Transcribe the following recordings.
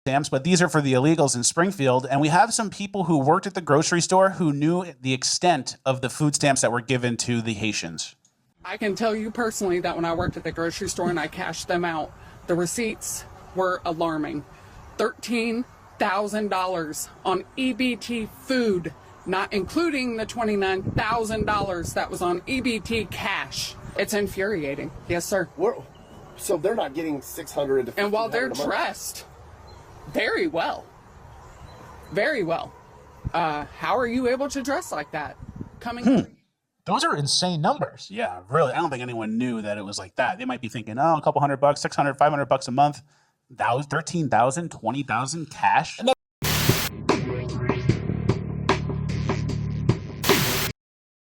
stamps, but these are for the illegals in Springfield. And we have some people who worked at the grocery store who knew the extent of the food stamps that were given to the Haitians. I can tell you personally that when I worked at the grocery store and I cashed them out, the receipts were alarming. $13,000 on EBT food, not including the $29,000 that was on EBT cash. It's infuriating. Yes, sir. So they're not getting 600 to, and while they're dressed very well, how are you able to dress like that? Those are insane numbers. Yeah, really. I don't think anyone knew that it was like that. They might be thinking, oh, a couple $100, 600, $500 a month. That was 13,000, 20,000 cash.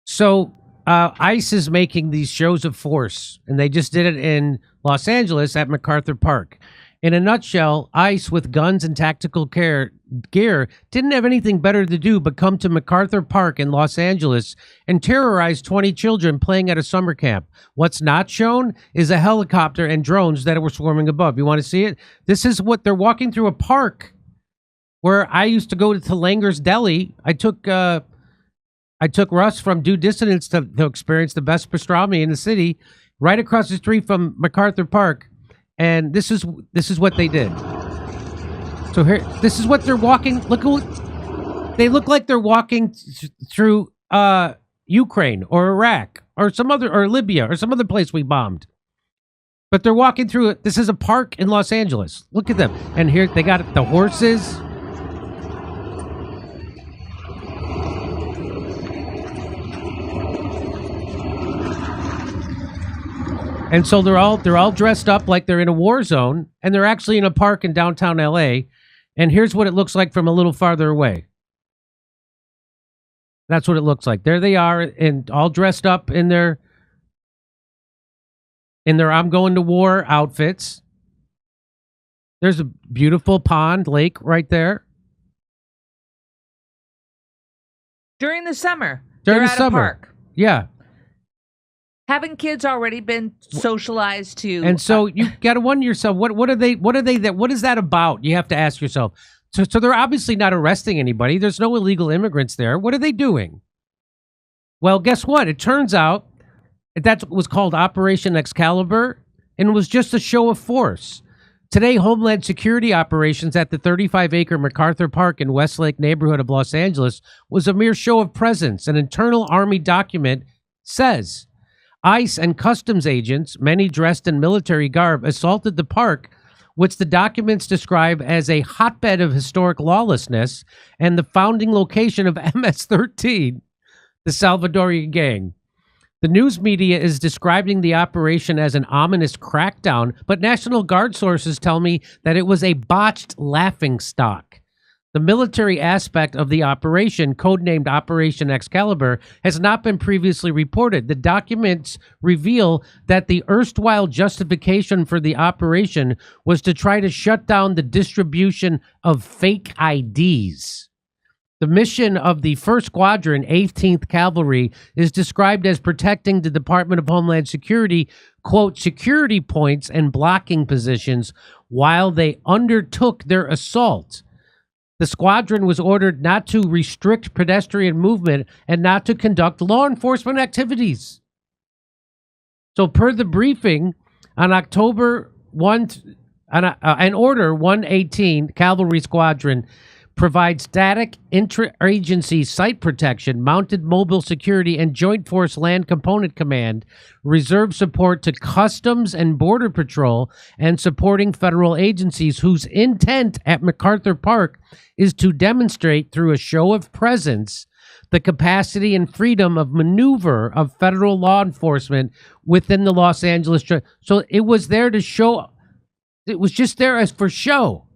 So ICE is making these shows of force, and they just did it in Los Angeles at MacArthur Park. In a nutshell, ICE with guns and tactical gear didn't have anything better to do but come to MacArthur Park in Los Angeles and terrorize 20 children playing at a summer camp. What's not shown is a helicopter and drones that were swarming above. You want to see it? This is what they're walking through a park where I used to go to Langer's Deli. I took Russ from Due Dissonance to experience the best pastrami in the city, right across the street from MacArthur Park. And this is what they did. So here, this is what they're walking. Look at what they look like. They're walking through Ukraine or Iraq or Libya or some other place we bombed. But they're walking through it. This is a park in Los Angeles. Look at them. And here they got the horses. And so they're all dressed up like they're in a war zone, and they're actually in a park in downtown LA. And here's what it looks like from a little farther away. That's what it looks like. There they are, and all dressed up in their I'm going to war outfits. There's a beautiful pond, lake right there. During the summer. During the at summer. A park. Yeah. Haven't kids already been socialized to? And so you got to wonder yourself, what is that about? You have to ask yourself. So they're obviously not arresting anybody. There's no illegal immigrants there. What are they doing? Well, guess what? It turns out that was called Operation Excalibur, and it was just a show of force. Today, Homeland Security operations at the 35-acre MacArthur Park in Westlake neighborhood of Los Angeles was a mere show of presence. An internal Army document says ICE and customs agents, many dressed in military garb, assaulted the park, which the documents describe as a hotbed of historic lawlessness and the founding location of MS-13, the Salvadorian gang. The news media is describing the operation as an ominous crackdown, but National Guard sources tell me that it was a botched laughingstock. The military aspect of the operation, codenamed Operation Excalibur, has not been previously reported. The documents reveal that the erstwhile justification for the operation was to try to shut down the distribution of fake IDs. The mission of the 1st Squadron, 18th Cavalry, is described as protecting the Department of Homeland Security, quote, security points and blocking positions while they undertook their assault. The squadron was ordered not to restrict pedestrian movement and not to conduct law enforcement activities. So per the briefing, on October 1, an Order 118 Cavalry Squadron provides static interagency site protection, mounted mobile security, and Joint Force Land Component Command, reserve support to Customs and Border Patrol, and supporting federal agencies whose intent at MacArthur Park is to demonstrate through a show of presence the capacity and freedom of maneuver of federal law enforcement within the Los Angeles. So it was there to show. It was just there as for show.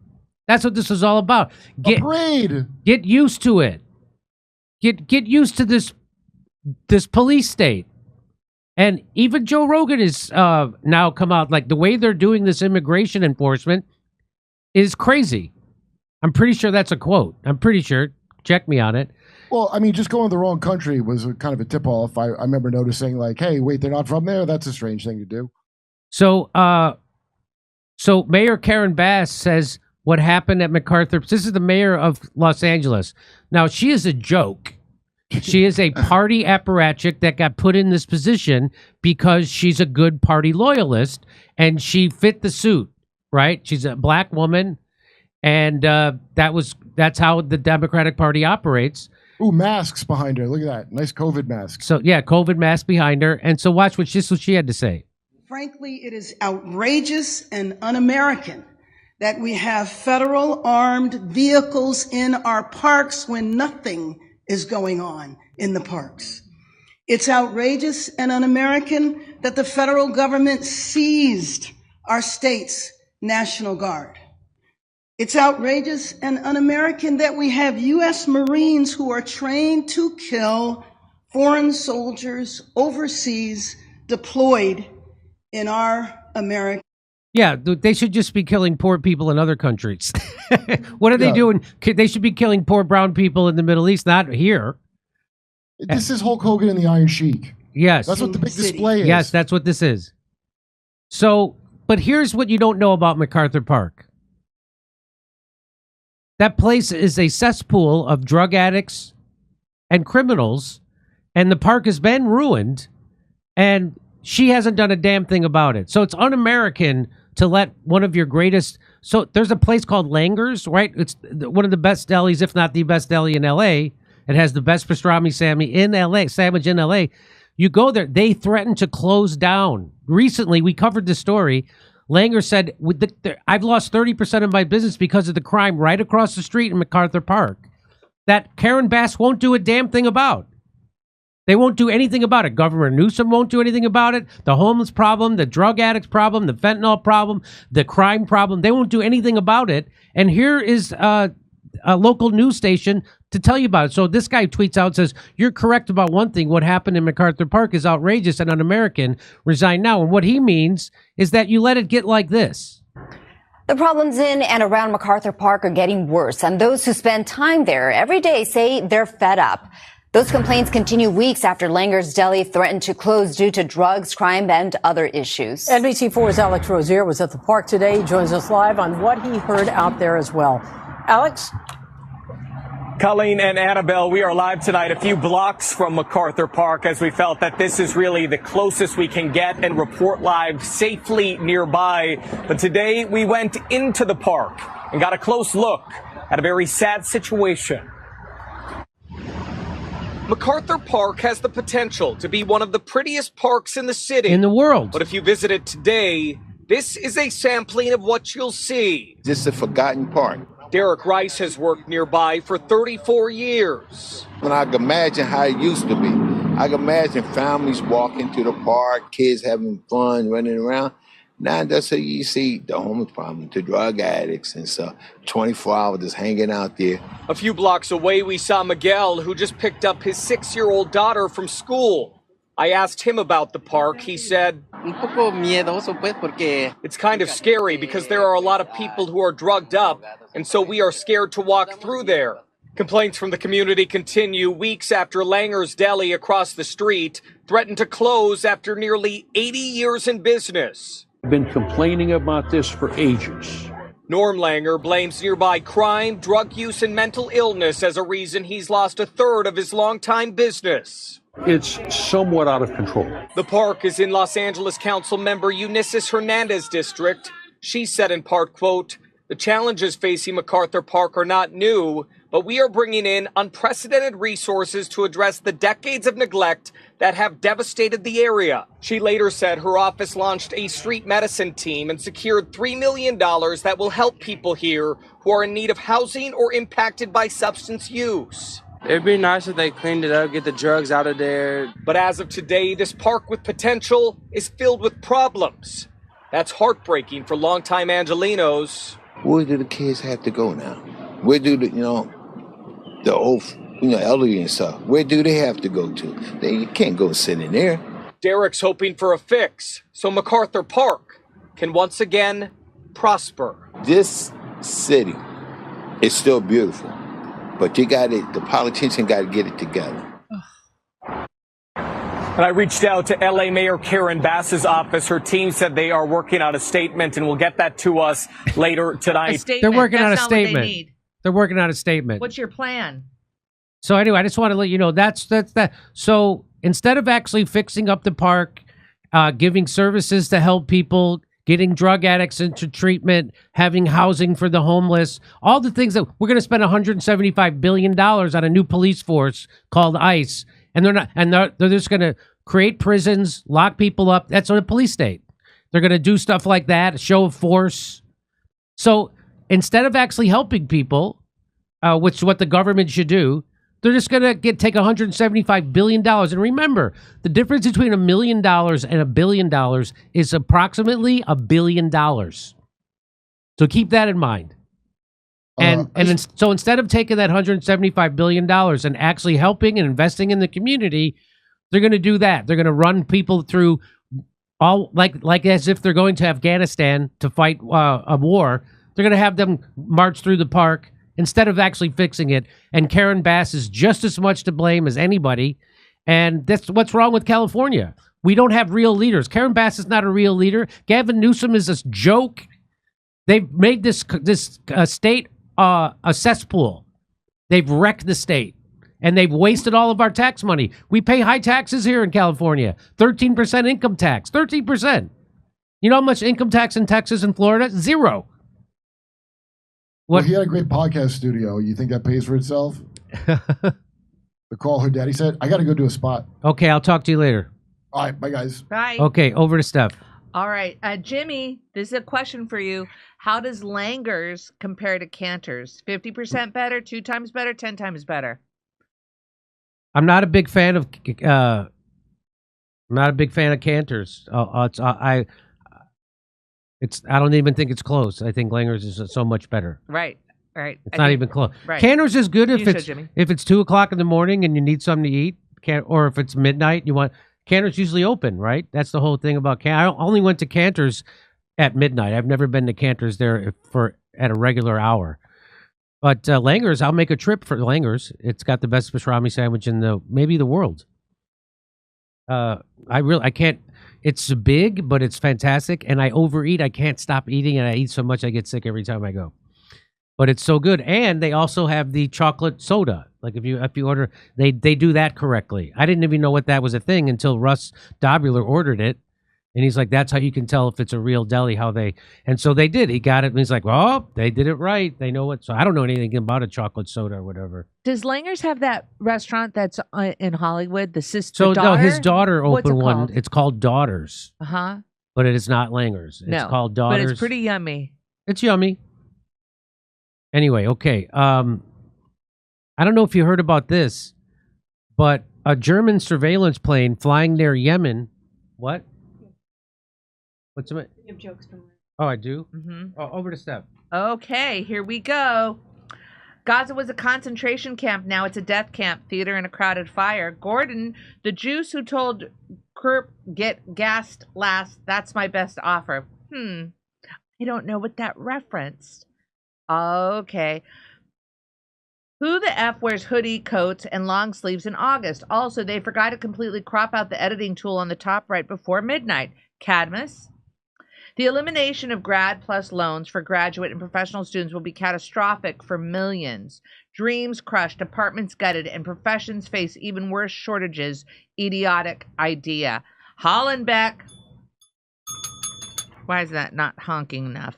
That's what this is all about. Get used to it. Get used to this police state. And even Joe Rogan is now come out like the way they're doing this immigration enforcement is crazy. I'm pretty sure that's a quote. I'm pretty sure. Check me on it. Well, I mean, just going to the wrong country was kind of a tip-off. I remember noticing like, hey, wait, they're not from there? That's a strange thing to do. So Mayor Karen Bass says what happened at MacArthur. This is the mayor of Los Angeles. Now, she is a joke. She is a party apparatchik that got put in this position because she's a good party loyalist, and she fit the suit, right? She's a black woman, and that's how the Democratic Party operates. Ooh, masks behind her. Look at that. Nice COVID mask. So, yeah, COVID mask behind her. And so watch what she had to say. Frankly, it is outrageous and un-American that we have federal armed vehicles in our parks when nothing is going on in the parks. It's outrageous and un-American that the federal government seized our state's National Guard. It's outrageous and un-American that we have U.S. Marines who are trained to kill foreign soldiers overseas deployed in our American. Yeah, they should just be killing poor people in other countries. What are they doing? They should be killing poor brown people in the Middle East, not here. This is Hulk Hogan and the Iron Sheik. Yes. That's what the big display is. Yes, that's what this is. So, but here's what you don't know about MacArthur Park. That place is a cesspool of drug addicts and criminals, and the park has been ruined, and she hasn't done a damn thing about it. So it's un-American to let one of your greatest... So there's a place called Langer's, right? It's one of the best delis, if not the best deli in L.A. It has the best pastrami sandwich in L.A. You go there, they threaten to close down. Recently, we covered this story. Langer said, I've lost 30% of my business because of the crime right across the street in MacArthur Park that Karen Bass won't do a damn thing about. They won't do anything about it. Governor Newsom won't do anything about it. The homeless problem, the drug addicts problem, the fentanyl problem, the crime problem, they won't do anything about it. And here is a local news station to tell you about it. So this guy tweets out, says, you're correct about one thing. What happened in MacArthur Park is outrageous and un-American. Resign now. And what he means is that you let it get like this. The problems in and around MacArthur Park are getting worse, and those who spend time there every day say they're fed up. Those complaints continue weeks after Langer's Deli threatened to close due to drugs, crime, and other issues. NBC4's Alex Rozier was at the park today. He joins us live on what he heard out there as well. Alex? Colleen and Annabelle, we are live tonight a few blocks from MacArthur Park as we felt that this is really the closest we can get and report live safely nearby. But today we went into the park and got a close look at a very sad situation. MacArthur Park has the potential to be one of the prettiest parks in the city. In the world. But if you visit it today, this is a sampling of what you'll see. This is a forgotten park. Derek Rice has worked nearby for 34 years. When I can imagine how it used to be, I can imagine families walking to the park, kids having fun, running around. Now that's how you see the homeless problem, the drug addicts and stuff, 24 hours just hanging out there. A few blocks away, we saw Miguel, who just picked up his 6-year-old daughter from school. I asked him about the park. He said, it's kind of scary because there are a lot of people who are drugged up, and so we are scared to walk through there. Complaints from the community continue weeks after Langer's Deli across the street threatened to close after nearly 80 years in business. I've been complaining about this for ages. Norm Langer blames nearby crime, drug use, and mental illness as a reason he's lost a third of his longtime business. It's somewhat out of control. The park is in Los Angeles Council member Eunices Hernandez district. She said in part, quote, the challenges facing MacArthur Park are not new, but we are bringing in unprecedented resources to address the decades of neglect that have devastated the area. She later said her office launched a street medicine team and secured $3 million that will help people here who are in need of housing or impacted by substance use. It'd be nice if they cleaned it up, get the drugs out of there. But as of today, this park with potential is filled with problems. That's heartbreaking for longtime Angelenos. Where do the kids have to go now? Where do the old, elderly and stuff, where do they have to go to? You can't go sit in there. Derek's hoping for a fix so MacArthur Park can once again prosper. This city is still beautiful, but the politicians got to get it together. And I reached out to LA Mayor Karen Bass's office. Her team said they are working on a statement and will get that to us later tonight. They're working on a statement. They're working on a statement. What's your plan? So anyway, I just want to let you know that's that. So instead of actually fixing up the park, giving services to help people, getting drug addicts into treatment, having housing for the homeless, all the things that we're going to spend $175 billion on a new police force called ICE. And they're just going to create prisons, lock people up. That's a police state. They're going to do stuff like that, a show of force. So instead of actually helping people, which is what the government should do, they're just going to take $175 billion. And remember, the difference between $1 million and $1 billion is approximately $1 billion. So keep that in mind. So instead of taking that $175 billion and actually helping and investing in the community, they're going to do that. They're going to run people through all like as if they're going to Afghanistan to fight a war. They're going to have them march through the park instead of actually fixing it. And Karen Bass is just as much to blame as anybody. And that's what's wrong with California. We don't have real leaders. Karen Bass is not a real leader. Gavin Newsom is a joke. They've made this state a cesspool. They've wrecked the state. And they've wasted all of our tax money. We pay high taxes here in California. 13% income tax. 13%. You know how much income tax in Texas and Florida? 0. Well, he had a great podcast studio. You think that pays for itself? The call her daddy said, I got to go do a spot. Okay, I'll talk to you later. All right, bye, guys. Bye. Okay, over to Steph. All right. Jimmy, this is a question for you. How does Langers compare to Cantors? 50% better, 2 times better, 10 times better? I'm not a big fan of Cantors. I don't even think it's close. I think Langers is so much better. Right. It's not even close. Right. Cantors is good if Jimmy. it's 2 o'clock in the morning and you need something to eat, or if it's midnight. Cantors usually open, right? That's the whole thing about I only went to Cantors at midnight. I've never been to Cantors there at a regular hour. But Langers, I'll make a trip for Langers. It's got the best pastrami sandwich in maybe the world. I can't. It's big, but it's fantastic, and I overeat. I can't stop eating, and I eat so much I get sick every time I go. But it's so good, and they also have the chocolate soda. Like if you order, they do that correctly. I didn't even know what that was a thing until Russ Dobler ordered it, and he's like, "That's how you can tell if it's a real deli." And so they did. He got it, and he's like, "Oh, they did it right. They know what." So I don't know anything about a chocolate soda or whatever. Does Langers have that restaurant that's in Hollywood? The sister. So daughter? No, his daughter What's opened it one. called? It's called Daughters. But it is not Langers. It's called Daughters. But it's pretty yummy. It's yummy. Anyway, okay. I don't know if you heard about this, but a German surveillance plane flying near Yemen. What? What's it? You have jokes from there. Oh, I do? Mm-hmm. Oh, over to Steph. Okay, here we go. Gaza was a concentration camp. Now it's a death camp. Theater in a crowded fire. Gordon, the Jews who told Kerp, get gassed last. That's my best offer. I don't know what that referenced. Okay. Who the F wears hoodie, coats, and long sleeves in August? Also, they forgot to completely crop out the editing tool on the top right before midnight. Cadmus. The elimination of Grad Plus loans for graduate and professional students will be catastrophic for millions. Dreams crushed, apartments gutted, and professions face even worse shortages. Idiotic idea. Hollenbeck. Why is that not honking enough?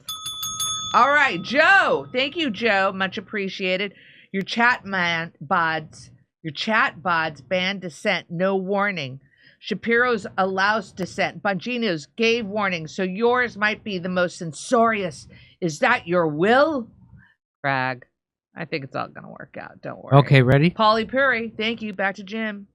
All right, Joe. Thank you, Joe. Much appreciated. Your chat bods banned dissent. No warning. Shapiro's allows dissent. Bongino's gave warning, so yours might be the most censorious. Is that your will? Crag. I think it's all going to work out. Don't worry. Okay, ready? Polly Puri. Thank you. Back to Jim.